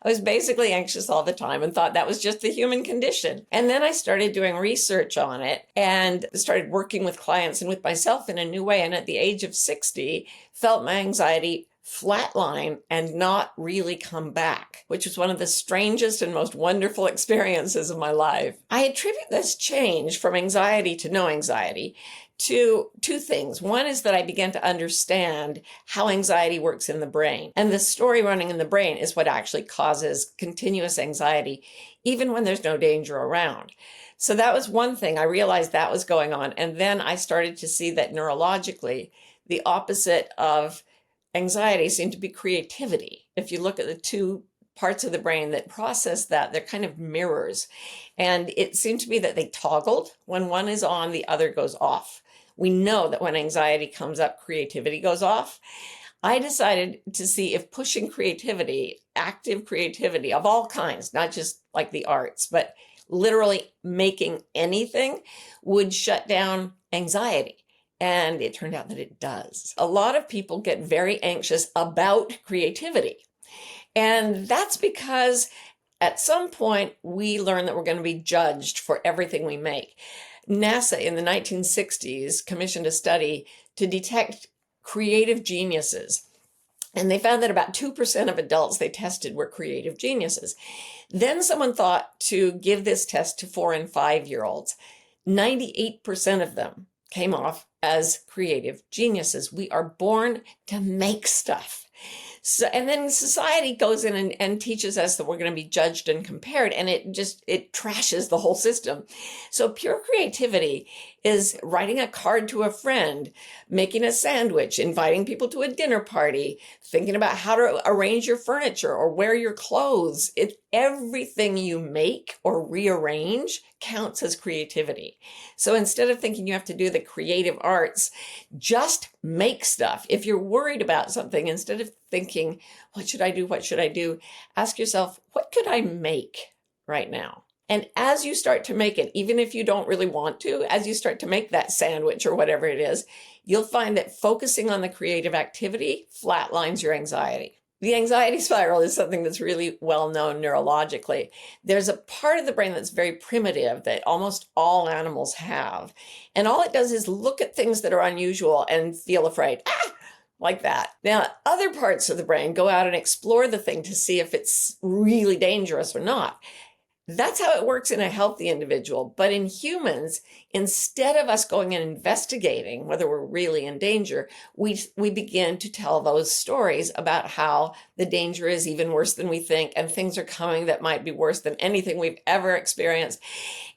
I was basically anxious all the time and thought that was just the human condition. And then I started doing research on it and started working with clients and with myself in a new way. And at the age of 60, felt my anxiety flatline and not really come back, which was one of the strangest and most wonderful experiences of my life. I attribute this change from anxiety to no anxiety to two things. One is that I began to understand how anxiety works in the brain. And the story running in the brain is what actually causes continuous anxiety, even when there's no danger around. So that was one thing. I realized that was going on. And then I started to see that neurologically, the opposite of anxiety seemed to be creativity. If you look at the two parts of the brain that process that, they're kind of mirrors. And it seemed to me that they toggled. When one is on, the other goes off. We know that when anxiety comes up, creativity goes off. I decided to see if pushing creativity, active creativity of all kinds, not just like the arts, but literally making anything, would shut down anxiety. And it turned out that it does. A lot of people get very anxious about creativity. And that's because at some point we learn that we're going to be judged for everything we make. NASA in the 1960s commissioned a study to detect creative geniuses. And they found that about 2% of adults they tested were creative geniuses. Then someone thought to give this test to 4 and 5-year-olds. 98% of them came off as creative geniuses. We are born to make stuff. So, and then society goes in and teaches us that we're going to be judged and compared, and it trashes the whole system. So pure creativity is writing a card to a friend, making a sandwich, inviting people to a dinner party, thinking about how to arrange your furniture or wear your clothes. Everything you make or rearrange counts as creativity. So instead of thinking you have to do the creative arts, just make stuff. If you're worried about something, instead of thinking, what should I do? What should I do? Ask yourself, what could I make right now? And as you start to make it, even if you don't really want to, as you start to make that sandwich or whatever it is, you'll find that focusing on the creative activity flatlines your anxiety. The anxiety spiral is something that's really well known neurologically. There's a part of the brain that's very primitive that almost all animals have. And all it does is look at things that are unusual and feel afraid. Like that. Now, other parts of the brain go out and explore the thing to see if it's really dangerous or not. That's how it works in a healthy individual. But in humans, instead of us going and investigating whether we're really in danger, we begin to tell those stories about how the danger is even worse than we think, and things are coming that might be worse than anything we've ever experienced.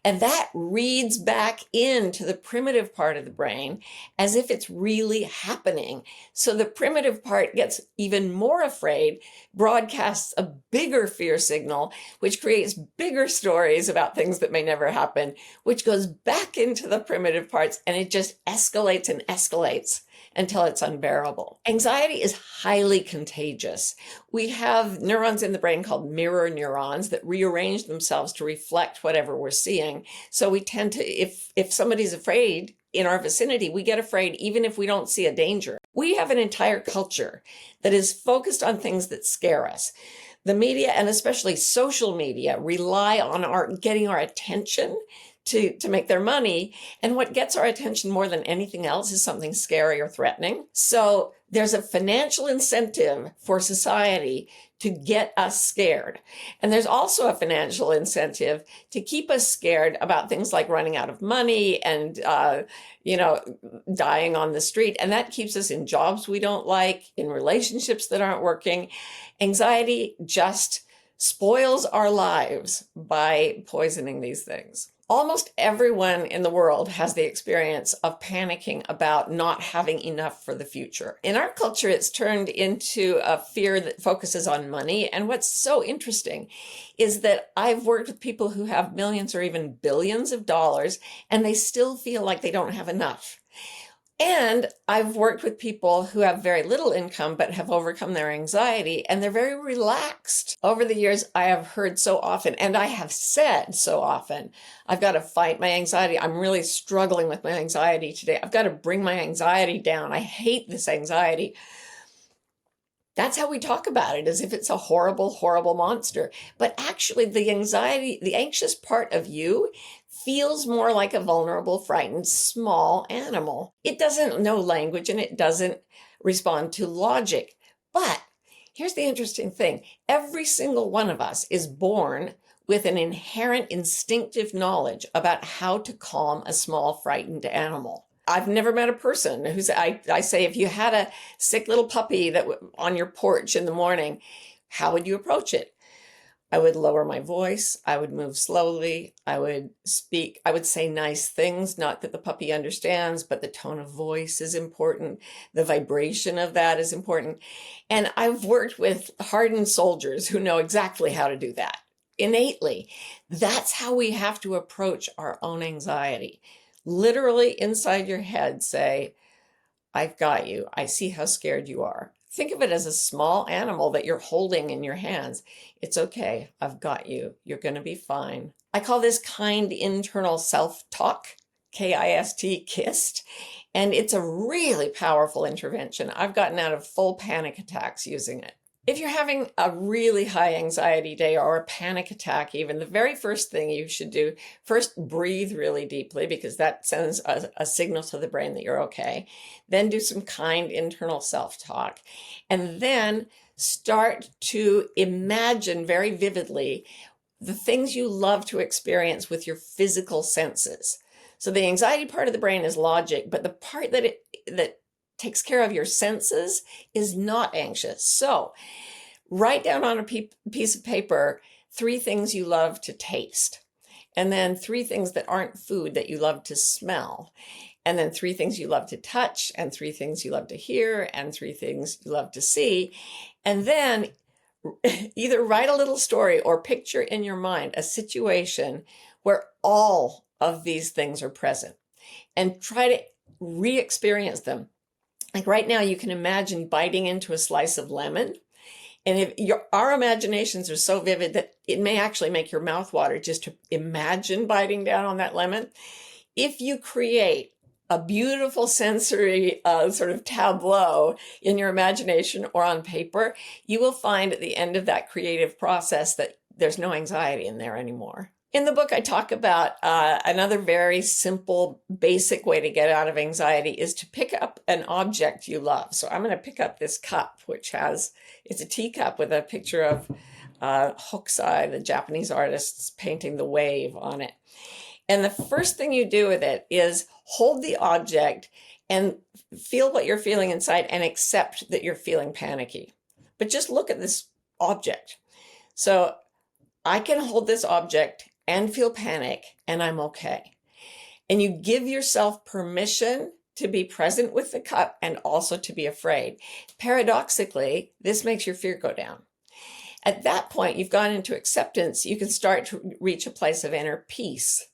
And that reads back into the primitive part of the brain as if it's really happening. So the primitive part gets even more afraid, broadcasts a bigger fear signal, which creates bigger stories about things that may never happen, which goes back into the primitive parts, and it just escalates and escalates until it's unbearable. Anxiety is highly contagious. We have neurons in the brain called mirror neurons that rearrange themselves to reflect whatever we're seeing. So we tend to, if somebody's afraid in our vicinity, we get afraid even if we don't see a danger. We have an entire culture that is focused on things that scare us. The media, and especially social media, rely on getting our attention to make their money. And what gets our attention more than anything else is something scary or threatening. So there's a financial incentive for society to get us scared. And there's also a financial incentive to keep us scared about things like running out of money and, dying on the street. And that keeps us in jobs we don't like, in relationships that aren't working. Anxiety just spoils our lives by poisoning these things. Almost everyone in the world has the experience of panicking about not having enough for the future. In our culture, it's turned into a fear that focuses on money. And what's so interesting is that I've worked with people who have millions or even billions of dollars, and they still feel like they don't have enough. And I've worked with people who have very little income but have overcome their anxiety, and they're very relaxed. Over the years, I have heard so often, and I have said so often, I've got to fight my anxiety. I'm really struggling with my anxiety today. I've got to bring my anxiety down. I hate this anxiety. That's how we talk about it, as if it's a horrible, horrible monster. But actually, the anxiety, the anxious part of you feels more like a vulnerable, frightened, small animal. It doesn't know language and it doesn't respond to logic. But here's the interesting thing. Every single one of us is born with an inherent instinctive knowledge about how to calm a small, frightened animal. I've never met a person who's, I say, if you had a sick little puppy that on your porch in the morning, how would you approach it? I would lower my voice. I would move slowly. I would speak. I would say nice things. Not that the puppy understands, but the tone of voice is important. The vibration of that is important. And I've worked with hardened soldiers who know exactly how to do that innately. That's how we have to approach our own anxiety. Literally inside your head, say, I've got you. I see how scared you are. Think of it as a small animal that you're holding in your hands. It's okay. I've got you. You're going to be fine. I call this kind internal self-talk, KIST, KIST. And it's a really powerful intervention. I've gotten out of full panic attacks using it. If you're having a really high anxiety day or a panic attack, even, the very first thing you should do, first breathe really deeply, because that sends a signal to the brain that you're okay. Then do some kind internal self-talk. And then start to imagine very vividly the things you love to experience with your physical senses. So the anxiety part of the brain is logic, but the part that takes care of your senses is not anxious. So write down on a piece of paper 3 things you love to taste, and then 3 things that aren't food that you love to smell, and then 3 things you love to touch, and 3 things you love to hear, and 3 things you love to see. And then either write a little story or picture in your mind a situation where all of these things are present, and try to re-experience them. Like right now, you can imagine biting into a slice of lemon. And if our imaginations are so vivid that it may actually make your mouth water just to imagine biting down on that lemon. If you create a beautiful sensory sort of tableau in your imagination or on paper, you will find at the end of that creative process that there's no anxiety in there anymore. In the book, I talk about another very simple, basic way to get out of anxiety is to pick up an object you love. So I'm going to pick up this cup, which it's a teacup with a picture of Hokusai, the Japanese artist's painting the wave on it. And the first thing you do with it is hold the object and feel what you're feeling inside and accept that you're feeling panicky. But just look at this object. So I can hold this object and feel panic, and I'm okay. And you give yourself permission to be present with the cup and also to be afraid. Paradoxically, this makes your fear go down. At that point, you've gone into acceptance. You can start to reach a place of inner peace.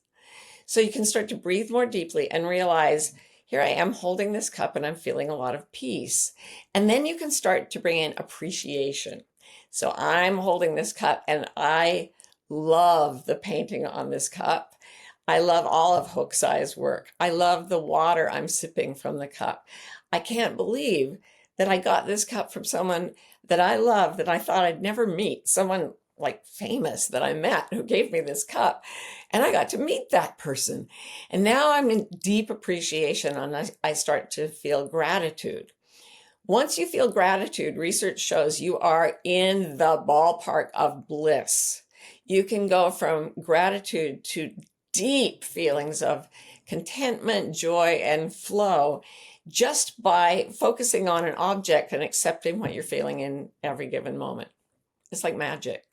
So you can start to breathe more deeply and realize, here I am holding this cup and I'm feeling a lot of peace. And then you can start to bring in appreciation. So I'm holding this cup and I love the painting on this cup. I love all of Hokusai's work. I love the water I'm sipping from the cup. I can't believe that I got this cup from someone that I love, that I thought I'd never meet, someone like famous that I met who gave me this cup. And I got to meet that person. And now I'm in deep appreciation and I start to feel gratitude. Once you feel gratitude, research shows you are in the ballpark of bliss. You can go from gratitude to deep feelings of contentment, joy, and flow just by focusing on an object and accepting what you're feeling in every given moment. It's like magic.